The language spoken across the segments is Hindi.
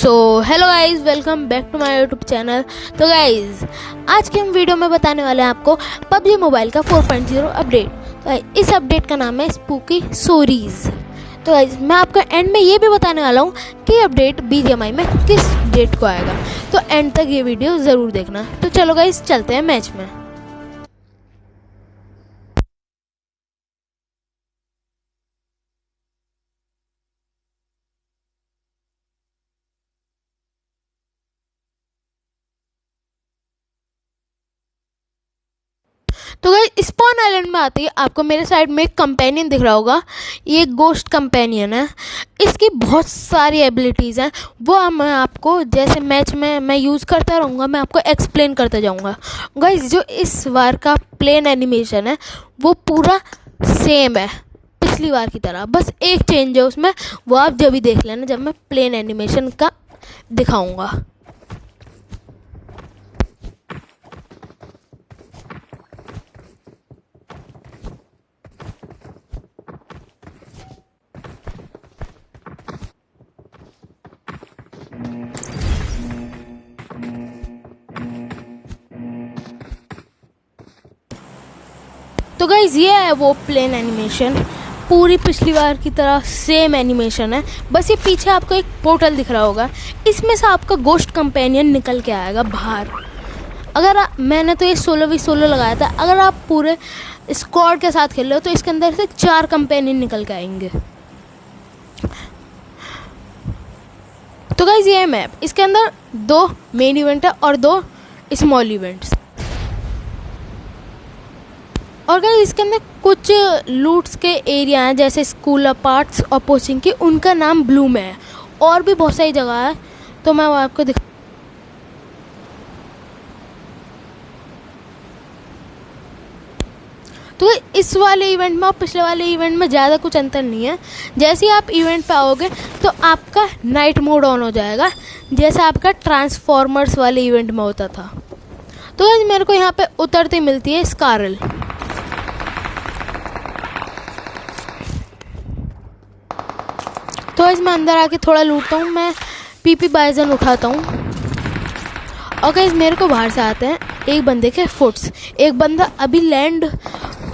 So hello guys, welcome back to my YouTube channel. तो गाइज, आज के हम वीडियो में बताने वाले हैं आपको पबजी मोबाइल का 4.0 अपडेट। तो इस अपडेट का नाम है स्पूकी स्टोरीज। तो गाइज, मैं आपको एंड में ये भी बताने वाला हूँ कि अपडेट BGMI में किस डेट को आएगा। तो एंड तक ये वीडियो ज़रूर देखना। तो चलो गाइज, चलते हैं मैच में। तो गाइस, स्पॉन आइलैंड में आती है आपको मेरे साइड में एक कंपेनियन दिख रहा होगा। ये एक गोस्ट कंपेनियन है। इसकी बहुत सारी एबिलिटीज़ हैं, वो मैं आपको जैसे मैच में मैं यूज़ करता रहूँगा, मैं आपको एक्सप्लेन करते जाऊँगा। गाइस, जो इस बार का प्लेन एनिमेशन है वो पूरा सेम है पिछली बार की तरह, बस एक चेंज है उसमें। वो आप जब भी देख लेना जब मैं प्लेन एनिमेशन का दिखाऊँगा। तो गाइज, ये है वो प्लेन एनिमेशन, पूरी पिछली बार की तरह सेम एनिमेशन है। बस ये पीछे आपको एक पोर्टल दिख रहा होगा, इसमें से आपका गोस्ट कंपेनियन निकल के आएगा बाहर। मैंने तो ये सोलो लगाया था। अगर आप पूरे स्क्वाड के साथ खेल रहे हो तो इसके अंदर से 4 कंपेनियन निकल के आएंगे। तो गाइज, ये है मैप। इसके अंदर 2 मेन इवेंट है और 2 स्मॉल इवेंट्स। और गाइस, इसके अंदर कुछ लूट्स के एरिया हैं, जैसे स्कूल अपार्ट्स और पोचिंग की, उनका नाम ब्लू में है। और भी बहुत सारी जगह है, तो मैं वो आपको तो इस वाले इवेंट में और पिछले वाले इवेंट में ज़्यादा कुछ अंतर नहीं है। जैसे ही आप इवेंट पे आओगे तो आपका नाइट मोड ऑन हो जाएगा, जैसे आपका ट्रांसफॉर्मर्स वाले इवेंट में होता था। तो गाइस, मेरे को यहाँ पे उतरते मिलती है स्कारल। तो गाइस, मैं अंदर आके थोड़ा लूटता हूँ, मैं PP बाइजन उठाता हूँ। और गाइस, मेरे को बाहर से आते हैं एक बंदे के फुट्स। एक बंदा अभी लैंड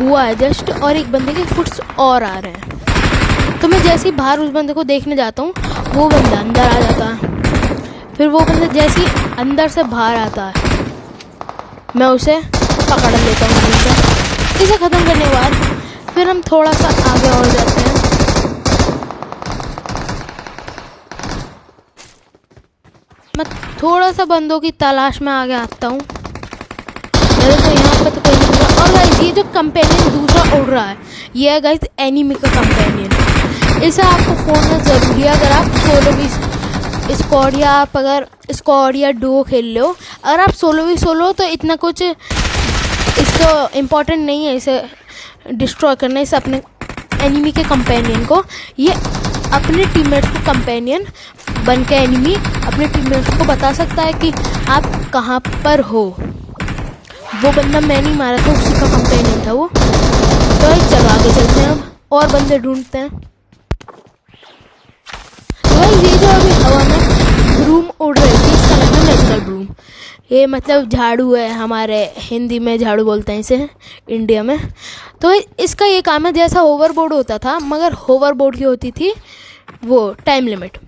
हुआ है जस्ट, और एक बंदे के फुट्स और आ रहे हैं। तो मैं जैसे ही बाहर उस बंदे को देखने जाता हूँ, वो बंदा अंदर आ जाता है। फिर वो बंदा जैसे ही अंदर से बाहर आता है, मैं उसे पकड़ लेता हूँ। इसे ख़त्म करने के बाद फिर हम थोड़ा सा आगे और जाते हैं। मैं थोड़ा सा बंदों की तलाश में आगे आता हूँ। मेरे को यहाँ पे तो कोई नहीं मिला। और गाइस, ये जो कंपेनियन दूसरा उड़ रहा है, ये है गाइस एनिमी का कंपेनियन। इसे आपको फोड़ना ज़रूरी है अगर आप स्क्वाड या आप अगर स्क्वाड या डुओ खेल रहे हो। अगर आप सोलो तो इतना कुछ इसको इम्पोर्टेंट नहीं है इसे डिस्ट्रॉय करना। इसे अपने एनिमी के कंपेनियन को, ये अपने टीममेट्स को कंपेनियन बन के एनिमी अपने टीममेट्स को बता सकता है कि आप कहाँ पर हो। वो बंदा मैं नहीं मारा था, उसी का कंपेनियन था वो। तो चलो आगे चलते हैं, अब और बंदे ढूंढते हैं। तो भाई, ये जो अभी हवा में ब्रूम उड़ रही थी, इसका नाम है मैजिकल ब्रूम। ये मतलब झाड़ू है, हमारे हिंदी में झाड़ू बोलते हैं इसे, इंडिया में। तो इसका ये काम है, जैसा होवरबोर्ड होता था, मगर होवरबोर्ड की होती थी वो टाइम लिमिट।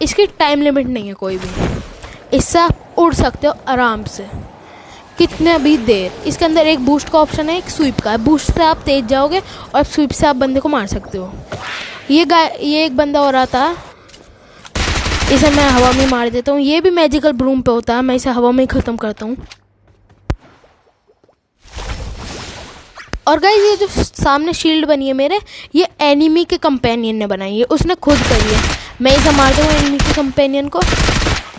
इसकी टाइम लिमिट नहीं है कोई भी। इससे आप उड़ सकते हो आराम से कितने भी देर। इसके अंदर एक बूस्ट का ऑप्शन है, एक स्वीप का है। बूस्ट से आप तेज जाओगे और स्वीप से आप बंदे को मार सकते हो। ये एक बंदा और आता है, इसे मैं हवा में मार देता हूँ। ये भी मैजिकल ब्रूम पे होता है, मैं इसे हवा में ही ख़त्म करता हूँ। और गाइस, ये जो सामने शील्ड बनी है मेरे, ये एनिमी के कंपेनियन ने बनाई है, उसने खुद करी है। मैं इसे मारता हूँ एनिमी के कंपेनियन को,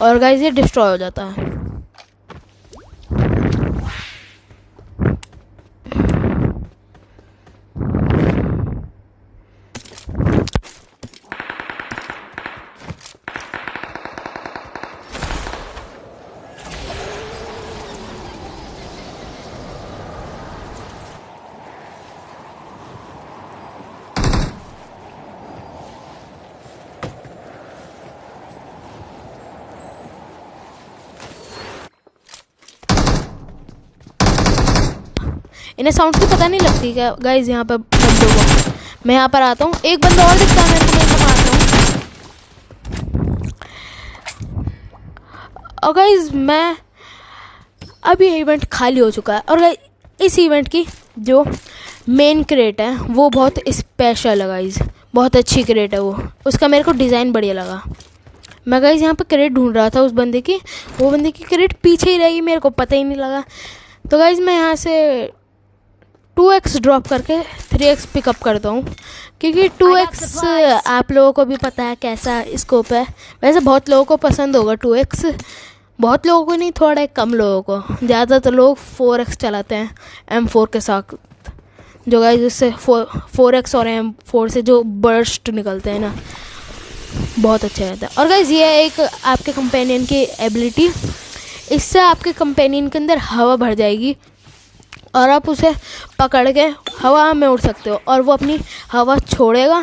और गाइस ये डिस्ट्रॉय हो जाता है। इन्हें साउंड की पता नहीं लगती क्या गाइज यहाँ पर बंदों को। मैं यहाँ पर आता हूँ, एक बंदा और दिखता है मेरे को, मैं यहाँ आता हूँ। और गाइज मैं अभी इवेंट खाली हो चुका है और गाइज इस इवेंट की जो मेन क्रेट है वो बहुत स्पेशल है गाइज, बहुत अच्छी क्रेट है वो, उसका मेरे को डिज़ाइन बढ़िया लगा। मैं गाइज यहाँ पे क्रेट ढूंढ रहा था उस बंदे की, वो बंदे की क्रेट पीछे ही रही, मेरे को पता ही नहीं लगा। तो गाइज मैं यहाँ से 2x ड्रॉप करके 3x पिकअप करता हूँ, क्योंकि 2x आप लोगों को भी पता है कैसा स्कोप है। वैसे बहुत लोगों को पसंद होगा 2x, बहुत लोगों को नहीं, थोड़ा कम लोगों को। ज़्यादातर लोग 4x चलाते हैं M4 के साथ, जो गाइस उससे 4x और M4 से जो बर्स्ट निकलते हैं ना, बहुत अच्छा रहता है। और गाइस ये है एक आपके कंपेनियन की एबिलिटी, इससे आपके कंपेनियन के अंदर हवा भर जाएगी और आप उसे पकड़ के हवा में उड़ सकते हो, और वो अपनी हवा छोड़ेगा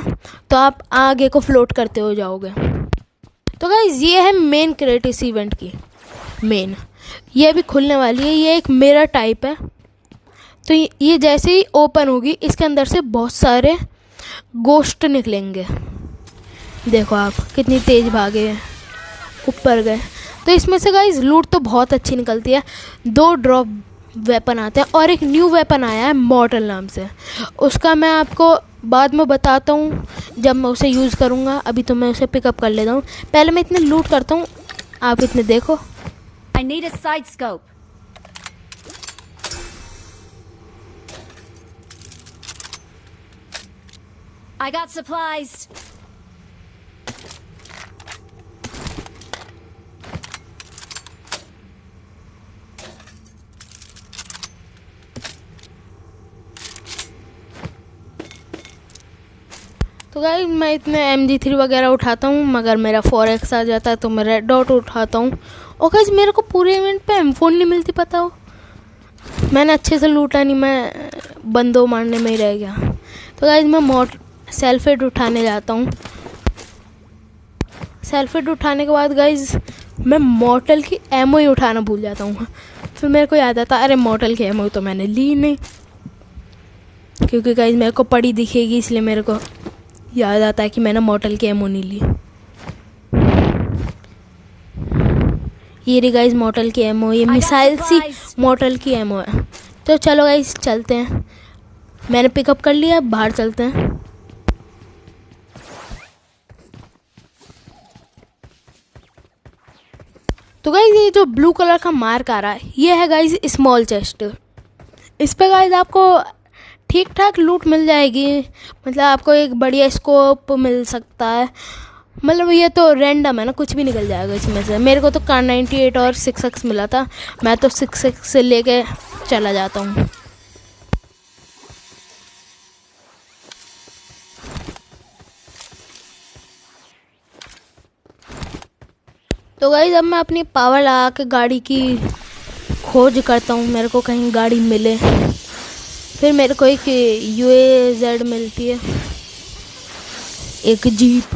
तो आप आगे को फ्लोट करते हो जाओगे। तो गाइस ये है मेन क्रेट इस इवेंट की, मेन ये भी खुलने वाली है। ये एक मिरर टाइप है, तो ये जैसे ही ओपन होगी इसके अंदर से बहुत सारे गोश्त निकलेंगे। देखो आप कितनी तेज़ भागे, ऊपर गए। तो इसमें से गाइस लूट तो बहुत अच्छी निकलती है। 2 ड्रॉप वेपन आते हैं और एक न्यू वेपन आया है मॉर्टल नाम से, उसका मैं आपको बाद में बताता हूँ जब मैं उसे यूज़ करूँगा। अभी तो मैं उसे पिकअप कर लेता हूँ, पहले मैं इतने लूट करता हूँ, आप इतने देखो। I need a side scope. I got supplies. तो गाइस मैं इतने MG3 वगैरह उठाता हूँ, मगर मेरा 4x आ जाता है तो मैं रेड डॉट उठाता हूँ। और गाइस मेरे को पूरे इवेंट पे M4 नहीं मिलती, पता हो। मैंने अच्छे से लूटा नहीं, मैं बंदों मारने में ही रह गया। तो गाइस मैं सेल्फेड उठाने जाता हूँ। सेल्फेड उठाने के बाद गाइस मैं मॉर्टल की एमओ ही उठाना भूल जाता हूँ। फिर मेरे को याद आता अरे मॉर्टल की एमओ तो मैंने ली नहीं, क्योंकि गाइस मेरे को पड़ी दिखेगी, इसलिए मेरे को याद आता है कि मैंने मॉर्टल की एमओ नहीं ली। ये रही गाइस मॉर्टल की एमओ, ये मिसाइल सी मॉर्टल की एमओ है। तो चलो गाइस चलते हैं, मैंने पिकअप कर लिया, बाहर चलते हैं। तो गाइस ये जो ब्लू कलर का मार्क आ रहा है ये है गाइस स्मॉल चेस्ट। इस पे गाइस आपको ठीक ठाक लूट मिल जाएगी, मतलब आपको एक बढ़िया स्कोप मिल सकता है। मतलब ये तो रैंडम है ना, कुछ भी निकल जाएगा इसमें से। मेरे को तो कार 98 और 6x मिला था, मैं तो 6x से लेके चला जाता हूँ। तो गाइस अब मैं अपनी पावर लगा के गाड़ी की खोज करता हूँ, मेरे को कहीं गाड़ी मिले। फिर मेरे को एक UAZ मिलती है, एक जीप।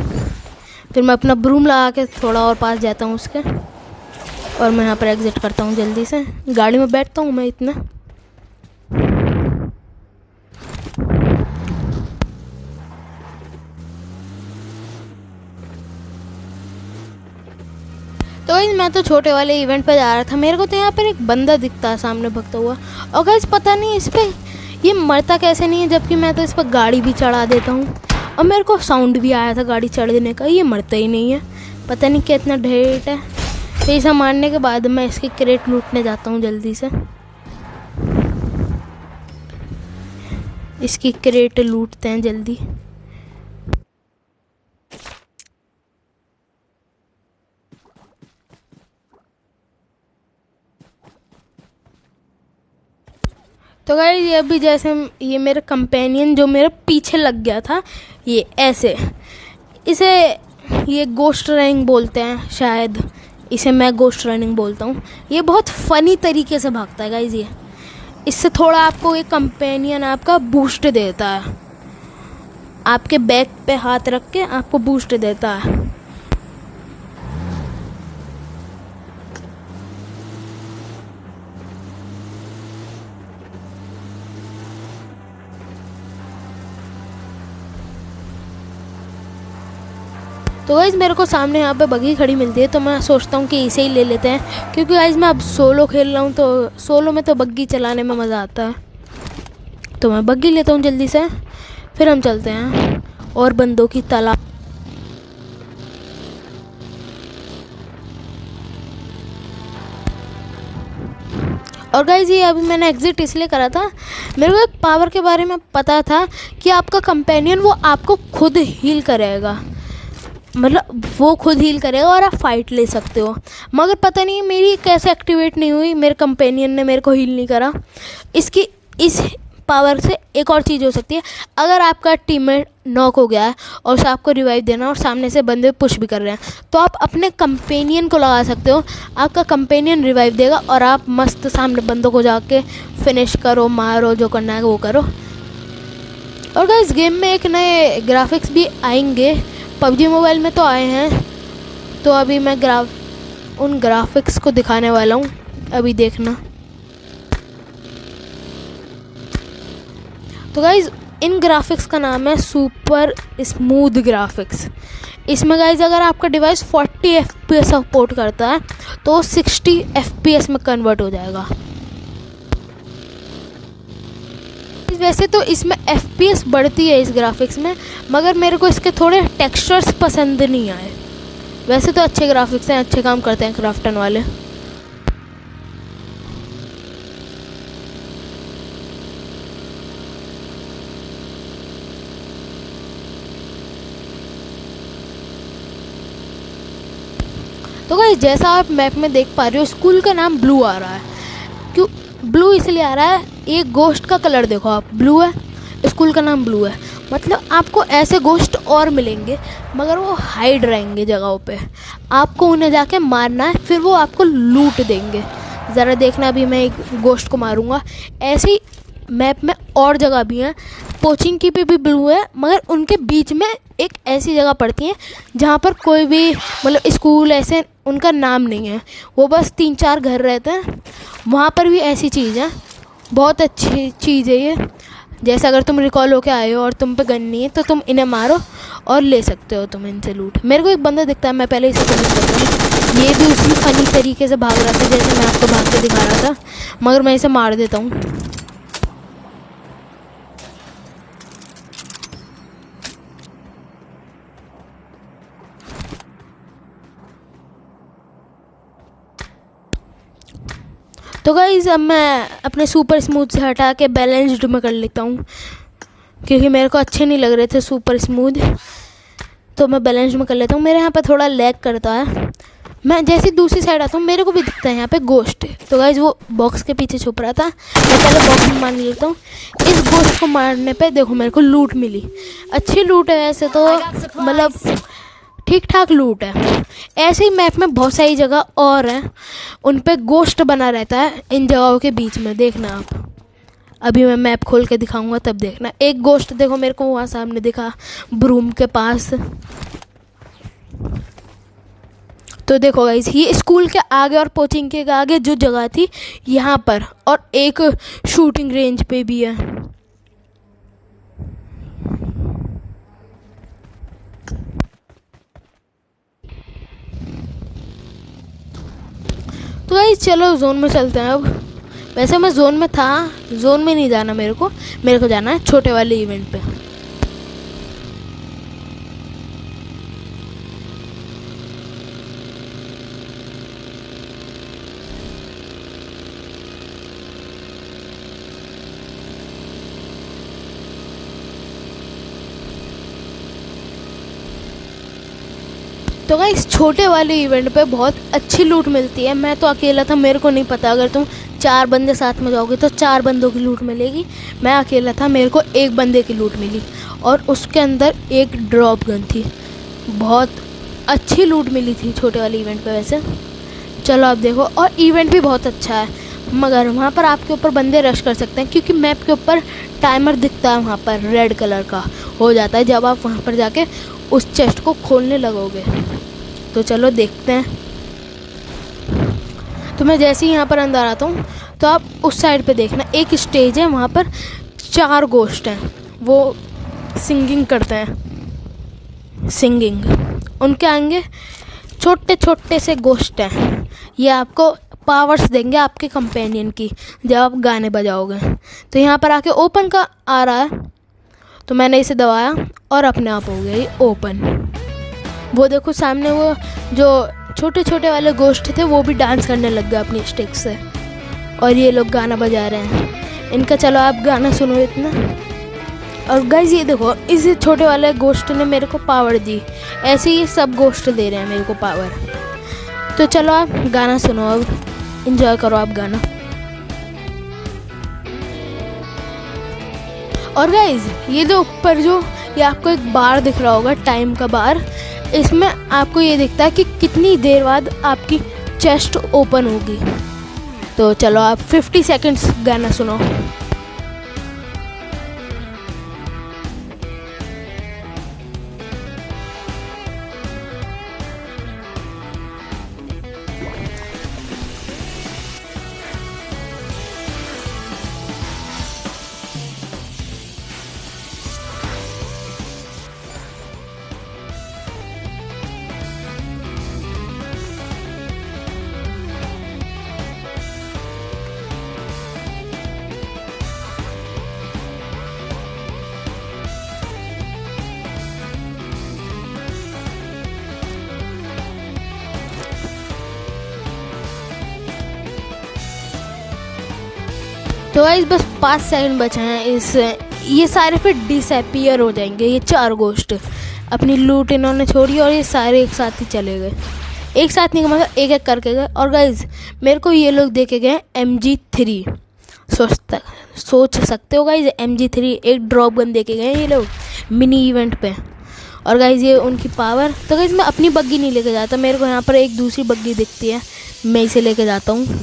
फिर मैं अपना ब्रूम लगा के थोड़ा और पास जाता हूँ उसके, और मैं यहाँ पर एग्जिट करता हूँ जल्दी से। गाड़ी में बैठता हूँ मैं इतना। तो गाइस मैं तो छोटे वाले इवेंट पे जा रहा था, मेरे को तो यहाँ पर एक बंदा दिखता है सामने भगता हुआ। और गाइस पता नहीं इस पे ये मरता कैसे नहीं है, जबकि मैं तो इस पर गाड़ी भी चढ़ा देता हूँ। और मेरे को साउंड भी आया था गाड़ी चढ़ देने का, ये मरता ही नहीं है, पता नहीं कितना ढेट है। तो इसे मारने के बाद मैं इसकी क्रेट लूटने जाता हूँ जल्दी से। इसकी क्रेट लूटते हैं जल्दी। तो गाइस ये अभी जैसे ये मेरा कंपेनियन जो मेरे पीछे लग गया था, ये ऐसे, इसे ये गोस्ट रनिंग बोलते हैं शायद, इसे मैं गोस्ट रनिंग बोलता हूँ। ये बहुत फ़नी तरीके से भागता है गाइस ये, इससे थोड़ा आपको ये कंपेनियन आपका बूस्ट देता है, आपके बैक पे हाथ रख के आपको बूस्ट देता है। तो गाइज़ मेरे को सामने यहाँ पे बग्गी खड़ी मिलती है, तो मैं सोचता हूँ कि इसे ही ले लेते हैं, क्योंकि गाइज़ मैं अब सोलो खेल रहा हूँ, तो सोलो में तो बग्गी चलाने में मज़ा आता है। तो मैं बग्गी लेता हूँ जल्दी से, फिर हम चलते हैं और बंदों की तलाश। और गाइज़ ये अभी मैंने एग्ज़िट इसलिए करा था, मेरे को एक पावर के बारे में पता था कि आपका कंपेनियन वो आपको खुद हील करेगा, मतलब वो खुद हील करेगा और आप फाइट ले सकते हो। मगर पता नहीं मेरी कैसे एक्टिवेट नहीं हुई, मेरे कंपेनियन ने मेरे को हील नहीं करा। इसकी इस पावर से एक और चीज़ हो सकती है, अगर आपका टीममेट नॉक हो गया है और उसे आपको रिवाइव देना और सामने से बंदे पुश भी कर रहे हैं, तो आप अपने कंपेनियन को लगा सकते हो, आपका कंपेनियन रिवाइव देगा और आप मस्त सामने बंदों को जाके फिनिश करो, मारो, जो करना है वो करो। और गाइस गेम में एक नए ग्राफिक्स भी आएंगे, पबजी मोबाइल में तो आए हैं, तो अभी मैं उन ग्राफिक्स को दिखाने वाला हूँ, अभी देखना। तो गाइज़ इन ग्राफिक्स का नाम है सुपर स्मूथ ग्राफिक्स। इसमें गाइज़ अगर आपका डिवाइस 40 FPS सपोर्ट करता है तो 60 FPS में कन्वर्ट हो जाएगा। वैसे तो इसमें FPS बढ़ती है इस ग्राफिक्स में, मगर मेरे को इसके थोड़े टेक्सचर्स पसंद नहीं आए। वैसे तो अच्छे ग्राफिक्स हैं, अच्छे काम करते हैं क्राफ्टन वाले। तो गाइस जैसा आप मैप में देख पा रहे हो, स्कूल का नाम ब्लू आ रहा है। क्यों ब्लू इसलिए आ रहा है, एक गोश्त का कलर देखो आप, ब्लू है, स्कूल का नाम ब्लू है, मतलब आपको ऐसे गोश्त और मिलेंगे, मगर वो हाइड रहेंगे जगहों पे, आपको उन्हें जाके मारना है, फिर वो आपको लूट देंगे। ज़रा देखना, अभी मैं एक गोश्त को मारूंगा। ऐसे ही मैप में और जगह भी हैं, कोचिंग की भी ब्लू है, मगर उनके बीच में एक ऐसी जगह पड़ती है जहाँ पर कोई भी मतलब स्कूल ऐसे उनका नाम नहीं है, वो बस 3-4 घर रहते हैं। वहाँ पर भी ऐसी चीज़ है, बहुत अच्छी चीज़ है ये। जैसे अगर तुम रिकॉल होके आए हो और तुम पे गन नहीं है, तो तुम इन्हें मारो और ले सकते हो तुम इनसे लूट। मेरे को एक बंदा दिखता है, मैं पहले इसे फिनिश करता हूँ। ये भी उसी फनी तरीके से भाग रहा था जैसे मैं आपको भाग के दिखा रहा था, मगर मैं इसे मार देता हूँ। तो गाइज़ अब मैं अपने सुपर स्मूथ से हटा के बैलेंस्ड में कर लेता हूँ, क्योंकि मेरे को अच्छे नहीं लग रहे थे सुपर स्मूथ, तो मैं बैलेंस्ड में कर लेता हूँ। मेरे यहाँ पे थोड़ा लैग करता है। मैं जैसे दूसरी साइड आता हूँ, मेरे को भी दिखता है यहाँ पे गोश्त। तो गाइज़ वो बॉक्स के पीछे छुप रहा था, मैं पहले बॉक्स में मार लेता हूँ। इस गोश्त को मारने पे देखो मेरे को लूट मिली, अच्छी लूट है वैसे तो, मतलब ठीक ठाक लूट है। ऐसे ही मैप में बहुत सारी जगह और हैं, उन पे गोश्त बना रहता है इन जगहों के बीच में, देखना आप। अभी मैं मैप खोल के दिखाऊंगा तब देखना। एक गोश्त देखो मेरे को वहाँ सामने दिखा, ब्रूम के पास। तो देखो गाइस, ये स्कूल के आगे और कोचिंग के आगे जो जगह थी यहाँ पर, और एक शूटिंग रेंज पे भी है। तो गाइस चलो जोन में चलते हैं अब। वैसे मैं जोन में था, जोन में नहीं जाना मेरे को जाना है छोटे वाले इवेंट पे। तो गाइस छोटे वाले इवेंट पे बहुत अच्छी लूट मिलती है। मैं तो अकेला था, मेरे को नहीं पता, अगर तुम 4 बंदे साथ में जाओगे तो 4 बंदों की लूट मिलेगी। मैं अकेला था, मेरे को 1 बंदे की लूट मिली, और उसके अंदर एक ड्रॉप गन थी। बहुत अच्छी लूट मिली थी छोटे वाले इवेंट पे वैसे। चलो आप देखो, और इवेंट भी बहुत अच्छा है, मगर वहाँ पर आपके ऊपर बंदे रश कर सकते हैं, क्योंकि मैप के ऊपर टाइमर दिखता है वहाँ पर रेड कलर का हो जाता है जब आप वहाँ पर जाके उस चेस्ट को खोलने लगोगे। तो चलो देखते हैं। तो मैं जैसे ही यहाँ पर अंदर आता हूँ तो आप उस साइड पे देखना, एक स्टेज है, वहाँ पर 4 गोश्त हैं, वो सिंगिंग करते हैं, सिंगिंग। उनके आगे छोटे छोटे से गोश्त हैं, ये आपको पावर्स देंगे आपके कंपेनियन की जब आप गाने बजाओगे। तो यहाँ पर आके ओपन का आ रहा है, तो मैंने इसे दबाया और अपने आप हो गया ये ओपन। वो देखो सामने वो जो छोटे छोटे वाले गोश्त थे वो भी डांस करने लग गए अपनी स्टिक से, और ये लोग गाना बजा रहे हैं इनका। चलो आप गाना सुनो इतना। और गाइस ये देखो इस छोटे वाले गोश्त ने मेरे को पावर दी, ऐसे ही सब गोश्त दे रहे हैं मेरे को पावर। तो चलो आप गाना सुनो, अब एंजॉय करो आप गाना। और गाइस ये जो ऊपर जो ये आपको एक बार दिख रहा होगा, टाइम का बार, इसमें आपको ये दिखता है कि कितनी देर बाद आपकी चेस्ट ओपन होगी। तो चलो आप 50 सेकंड्स गाना सुनो। तो गाइस बस 5 सेकंड बचे हैं ये सारे फिर डिसअपियर हो जाएंगे। ये 4 गोश्त अपनी लूट इन्होंने छोड़ी और ये सारे एक साथ ही चले गए, एक साथ नहीं मतलब एक एक करके गए। और गाइस मेरे को ये लोग देके गए MG3, सोच सकते हो गाइस MG3 एक ड्रॉप गन देके गए ये लोग मिनी इवेंट पे। और गाइस ये उनकी पावर। तो गाइस मैं अपनी बग्गी नहीं लेके जाता, मेरे को यहाँ पर एक दूसरी बग्गी दिखती है, मैं इसे लेके जाता हूँ।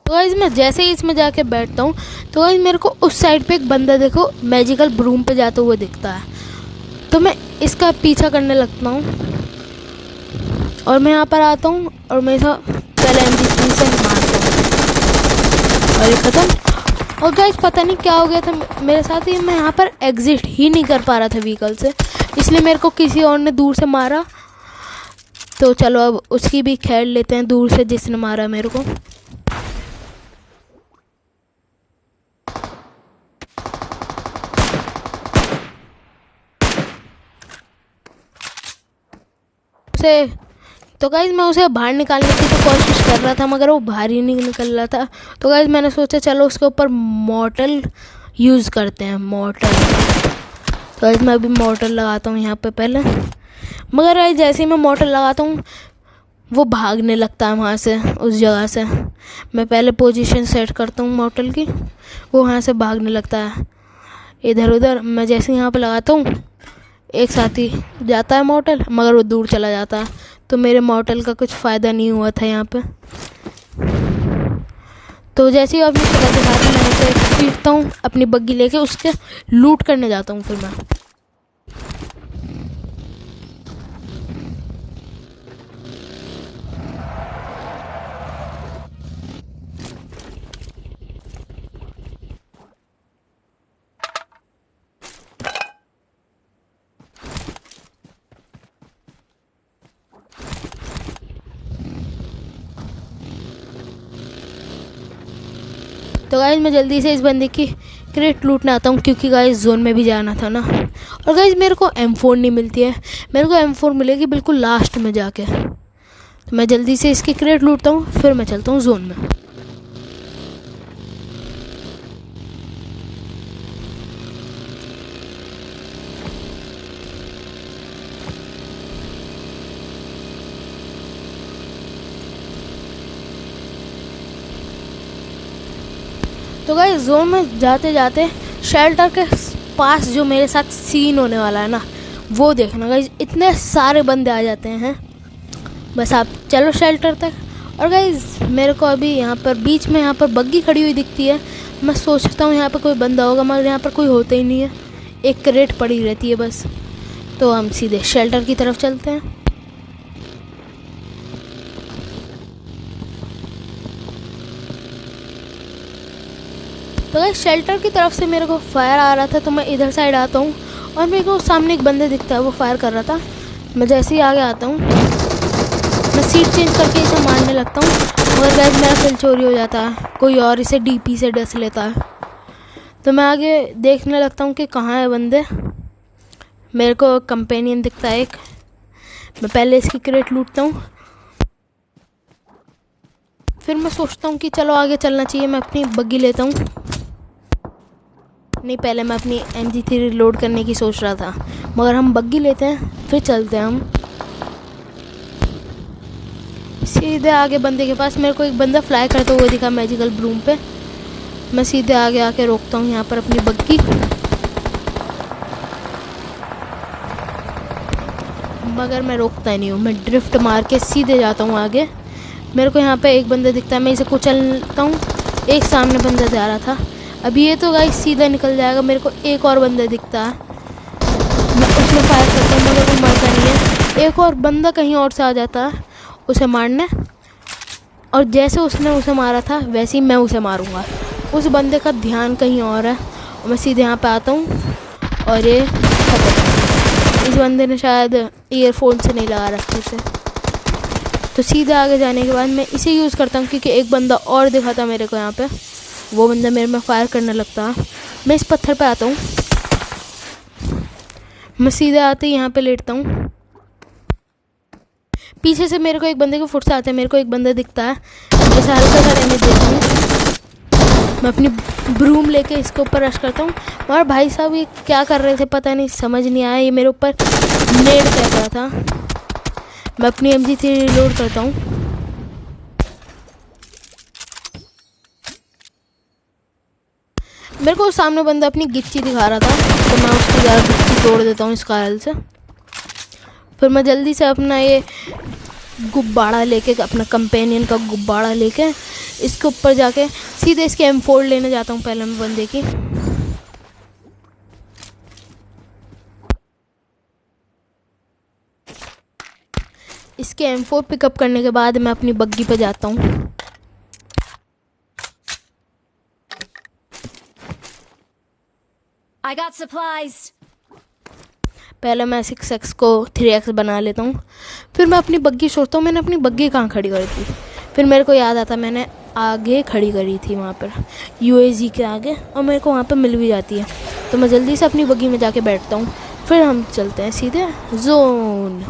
तो गाइस मैं जैसे ही इसमें जाके बैठता हूँ तो गाइस मेरे को उस साइड पे एक बंदा देखो मैजिकल ब्रूम पे जाते हुए दिखता है, तो मैं इसका पीछा करने लगता हूँ और मैं यहाँ पर आता हूँ और मैं इसे पहले MG3 से मारता हूँ और ये ख़त्म। और गाइस पता नहीं क्या हो गया था मेरे साथ ही, मैं यहाँ पर एग्जिट ही नहीं कर पा रहा था व्हीकल से, इसलिए मेरे को किसी और ने दूर से मारा। तो चलो अब उसकी भी खैर लेते हैं दूर से जिसने मारा मेरे को। तो गाइस मैं उसे बाहर निकालने की तो कोशिश कर रहा था मगर वो बाहर ही नहीं निकल रहा था। तो गाइस मैंने सोचा चलो उसके ऊपर मॉर्टल यूज़ करते हैं, मॉर्टल। तो गाइस मैं अभी मॉर्टल लगाता हूँ यहाँ पे पहले, मगर गाइस जैसे ही मैं मॉर्टल लगाता हूँ वो भागने लगता है वहाँ से, उस जगह से। मैं पहले पोजीशन सेट करता हूँ मॉर्टल की, वो वहाँ से भागने लगता है इधर उधर। मैं जैसे ही यहाँ पर लगाता हूँ एक साथ ही जाता है मॉर्टल, मगर वो दूर चला जाता है, तो मेरे मॉर्टल का कुछ फ़ायदा नहीं हुआ था यहाँ पे। तो जैसे ही अपनी चला के साथ मैं ऐसे पीटता हूँ अपनी बग्गी लेके, उसके लूट करने जाता हूँ फिर मैं। तो गाइस मैं जल्दी से इस बंदे की क्रेट लूटने आता हूँ क्योंकि गाइस जोन में भी जाना था ना। और गाइस मेरे को M4 नहीं मिलती है, मेरे को M4 मिलेगी बिल्कुल लास्ट में जाके। तो मैं जल्दी से इसकी क्रेट लूटता हूँ फिर मैं चलता हूँ जोन में। तो गाइस जोन में जाते जाते शेल्टर के पास जो मेरे साथ सीन होने वाला है ना वो देखना गाइस, इतने सारे बंदे आ जाते हैं। बस आप चलो शेल्टर तक। और गाइस मेरे को अभी यहाँ पर बीच में यहाँ पर बग्गी खड़ी हुई दिखती है, मैं सोचता हूँ यहाँ पर कोई बंदा होगा मगर यहाँ पर कोई होता ही नहीं है, एक क्रेट पड़ी रहती है बस। तो हम सीधे शेल्टर की तरफ चलते हैं। तो गाइस शेल्टर की तरफ से मेरे को फायर आ रहा था, तो मैं इधर साइड आता हूँ और मेरे को सामने एक बंदे दिखता है, वो फायर कर रहा था। मैं जैसे ही आगे आता हूँ मैं सीट चेंज करके इसे मारने लगता हूँ, मगर गाइस मेरा किल चोरी हो जाता है, कोई और इसे डीपी से डस लेता है। तो मैं आगे देखने लगता हूँ कि कहाँ है बंदे। मेरे को कंपेनियन दिखता है एक, मैं पहले इसकी क्रेट लूटता हूँ। फिर मैं सोचता हूँ कि चलो आगे चलना चाहिए, मैं अपनी बग्गी लेता हूँ। नहीं, पहले मैं अपनी MG3 लोड करने की सोच रहा था, मगर हम बग्गी लेते हैं फिर चलते हैं हम सीधे आगे बंदे के पास। मेरे को एक बंदा फ्लाई करता हुआ दिखा मैजिकल ब्रूम पे। मैं सीधे आगे आके रोकता हूँ यहाँ पर अपनी बग्गी, मगर मैं रोकता नहीं हूँ, मैं ड्रिफ्ट मार के सीधे जाता हूँ आगे। मेरे को यहाँ पे एक बंदा दिखता है, मैं इसे कुचलता हूँ। एक सामने बंदा जा रहा था, अभी ये तो गाइस सीधा निकल जाएगा। मेरे को एक और बंदा दिखता है, मैं उसमें फायर करता हूँ मगर वो मरता नहीं है। एक और बंदा कहीं और से आ जाता है उसे मारने, और जैसे उसने उसे मारा था वैसे ही मैं उसे मारूंगा। उस बंदे का ध्यान कहीं और है और मैं सीधे यहाँ पे आता हूँ और ये खत्म। इस बंदे ने शायद ईयरफोन से नहीं लगा रखे थे। तो सीधे आगे जाने के बाद मैं इसे यूज़ करता हूँ क्योंकि एक बंदा और दिखा था मेरे को यहाँ पे, वो बंदा मेरे में फायर करने लगता है। मैं इस पत्थर पे आता हूँ, मैं सीधे आते ही यहाँ पे लेटता हूँ। पीछे से मेरे को एक बंदे के फुट से आते हैं, मेरे को एक बंदा दिखता है, जैसे हल्का सा डैमेज देता हूँ। मैं अपनी ब्रूम लेके इसके ऊपर रश करता हूँ, और भाई साहब ये क्या कर रहे थे पता नहीं, समझ नहीं आया। ये मेरे ऊपर नेड फेंक रहा था। मैं अपनी MG3 रिलोड करता हूँ। मेरे को सामने बंदा अपनी गिच्ची दिखा रहा था, तो मैं उसकी ज़्यादा गिच्ची तोड़ देता हूँ इस कारल से। फिर मैं जल्दी से अपना ये गुब्बारा लेके, अपना कंपेनियन का गुब्बारा लेके इसके ऊपर जाके सीधे इसके M4 लेने जाता हूँ पहले मैं बंदे की। इसके M4 पिकअप करने के बाद मैं अपनी बग्गी पे जाता हूँ। I got supplies. पहले मैं 6x को 3x बना लेता हूँ। फिर मैं अपनी बग्गी सोचता हूँ मैंने अपनी बग्गी कहाँ खड़ी करी थी। फिर मेरे को याद आता मैंने आगे खड़ी करी थी वहाँ पर UAZ के आगे, और मेरे को वहाँ पर मिल भी जाती है। तो मैं जल्दी से अपनी बग्गी में जाके बैठता हूँ। फिर हम चलते हैं सीधे जोन।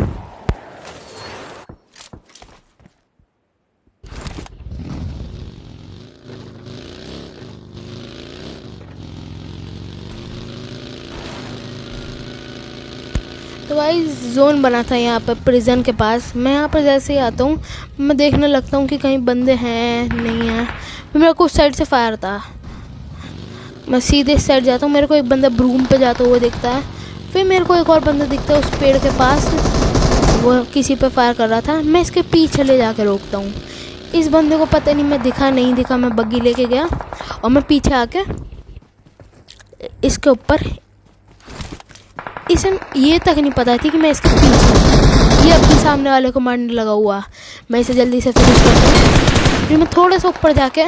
तो गाइस जोन बना था यहाँ पर प्रिजन के पास। मैं यहाँ पर जैसे ही आता हूँ मैं देखने लगता हूँ कि कहीं बंदे हैं नहीं हैं। फिर मेरे को उस साइड से फायर था, मैं सीधे इस साइड जाता हूँ। मेरे को एक बंदा ब्रूम पे जाता हुआ दिखता है। फिर मेरे को एक और बंदा दिखता है उस पेड़ के पास, वो किसी पे फायर कर रहा था। मैं इसके पीछे ले जाकर रोकता हूँ। इस बंदे को पता नहीं मैं दिखा नहीं दिखा, मैं बग्गी लेके गया और मैं पीछे आके इसके ऊपर, इसे ये तक नहीं पता थी कि मैं इसके पीछे, ये अपने सामने वाले को मारने लगा हुआ। मैं इसे जल्दी से फिनिश करता हूँ। फिर मैं थोड़ा सा ऊपर जाके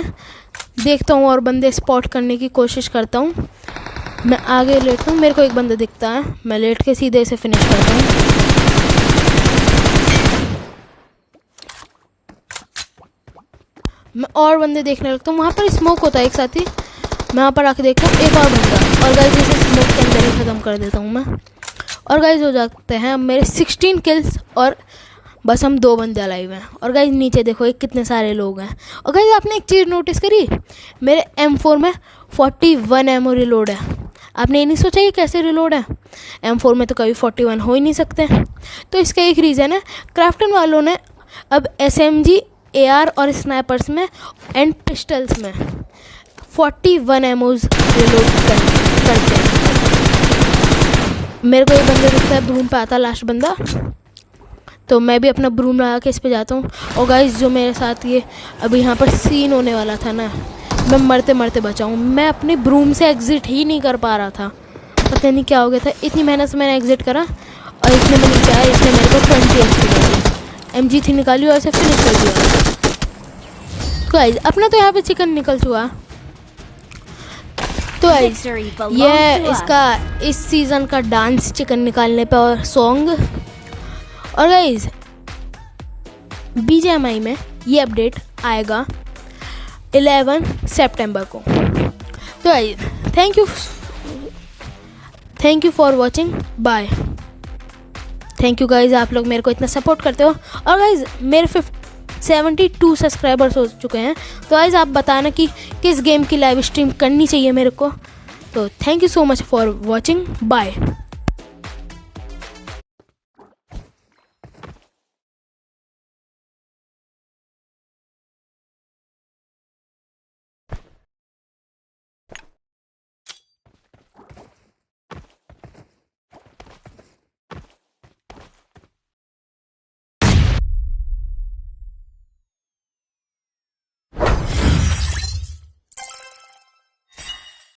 देखता हूँ और बंदे स्पॉट करने की कोशिश करता हूँ। मैं आगे लेटता हूँ, मेरे को एक बंदा दिखता है, मैं लेट के सीधे इसे फिनिश करता हूँ। मैं और बंदे देखने लगता हूँ, वहाँ पर स्मोक होता है एक साथ ही। मैं वहाँ पर आके देखता हूँ एक और बंदा, और गाइस इसे स्मोक के अंदर ही ख़त्म कर देता हूँ मैं। और गाइस हो जाते हैं मेरे 16 किल्स, और बस हम 2 बंदे अलाइव हैं। और गाइस नीचे देखो एक कितने सारे लोग हैं। और गाइस आपने एक चीज़ नोटिस करी, मेरे M4 में 41 एमओ रिलोड है। आपने ये नहीं सोचा ये कैसे रिलोड है? M4 में तो कभी 41 हो ही नहीं सकते। तो इसका एक रीज़न है, क्राफ्टन वालों ने अब SMG, AR और स्नाइपर्स में एंड पिस्टल्स में 41 एमओज रिलोड करते हैं। मेरे को ये बंदा दिखता है ब्रूम पे आता, लास्ट बंदा, तो मैं भी अपना ब्रूम लगा के इस पे जाता हूँ। और गाइस जो मेरे साथ ये अभी यहाँ पर सीन होने वाला था ना, मैं मरते मरते बचा हूँ। मैं अपने ब्रूम से एग्ज़िट ही नहीं कर पा रहा था, पता नहीं क्या हो गया था। इतनी मेहनत से मैंने एग्ज़िट करा और इसने मैंने क्या है, इसने मेरे को 20 HP निकाली, MG3 निकाली और इसे फिनिश कर दिया। गाइस अपना तो यहाँ पे चिकन निकल चुका। तो गाइस Victory belongs ये to us. इसका इस सीज़न का डांस चिकन निकालने पे और सॉन्ग। और गाइस BGMI में ये अपडेट आएगा 11 सितंबर को। तो guys thank you for watching, bye. Thank you guys, आप लोग मेरे को इतना सपोर्ट करते हो। और गाइज मेरे 72 सब्सक्राइबर्स हो चुके हैं। तो गाइज आप बताना कि किस गेम की लाइव स्ट्रीम करनी चाहिए मेरे को। तो thank you so much for watching, bye.